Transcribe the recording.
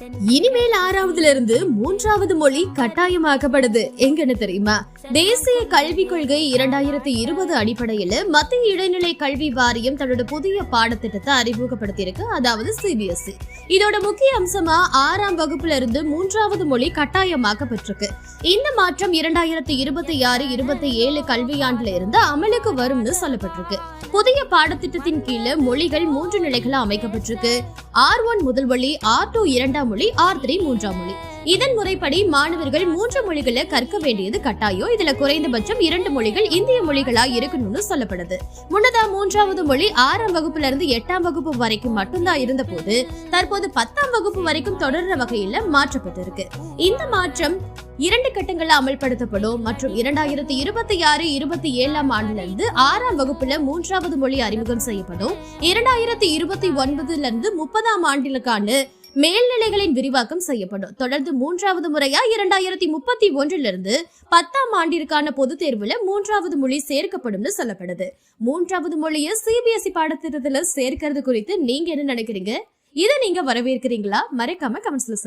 இனிமேல் 6வதுல இருந்து 3வது மொழி கட்டாயமாக்கப்படுது. எங்கன்னு தெரியுமா? தேசிய கல்விக் கொள்கை 2020 அடிப்படையில மத்திய இடைநிலை கல்வி வாரியம் தன்னோட புதிய பாடத்திட்டத்தை அறிமுகப்படுத்தியிருக்கு. அதாவது CBSE. இதோட முக்கிய அம்சமா 6ஆம் வகுப்புல இருந்து 3வது மொழி கட்டாயமாக்கப்பட்டிருக்கு. இந்த மாற்றம் 2026-27 கல்வியாண்டுல இருந்து அமலுக்கு வரும்னு சொல்லப்பட்டிருக்கு. புதிய பாடத்திட்டத்தின் கீழே மொழிகள் 3 நிலைகளா அமைக்கப்பட்டிருக்கு. R1 முதல் மொழி, R2 2ஆம் மொழி, R3 3ஆம் மொழி. இதன் முறைப்படி மாணவர்கள் 3 மொழிகளை கற்க வேண்டியது கட்டாயம். இதுல குறைந்தபட்சம் 2 மொழிகள் இந்திய மொழிகளா இருக்கணும்னு சொல்லப்படுது. முன்னதா 3வது மொழி 6ஆம் வகுப்புல இருந்து 8ஆம் வகுப்பு வரைக்கும் மட்டும்தான் இருந்த போது தற்போது 10ஆம் வகுப்பு வரைக்கும் தொடர்ற வகையில மாற்றப்பட்டிருக்கு. இந்த மாற்றம் 2 கட்டங்களா அமல்படுத்தப்படும் மற்றும் 2026-27ஆம் ஆண்டுல இருந்து 6ஆம் வகுப்புல 3வது மொழி அறிமுகம் செய்யப்படும். 2029 இருந்து 30ஆம் ஆண்டிற்கான மேல்நிலைகளின் விரிவாக்கம் செய்யப்படும். தொடர்ந்து 3வது முறையா 2031 இருந்து 10ஆம் ஆண்டிற்கான பொதுத் தேர்வுல 3வது மொழி சேர்க்கப்படும் சொல்லப்படுது. 3வது மொழியை CBSE பாடத்திட்டத்துல சேர்க்கிறது குறித்து நீங்க என்ன நினைக்கிறீங்க? இதை நீங்க வரவேற்கிறீங்களா? மறக்காம கமெண்ட்ஸ்ல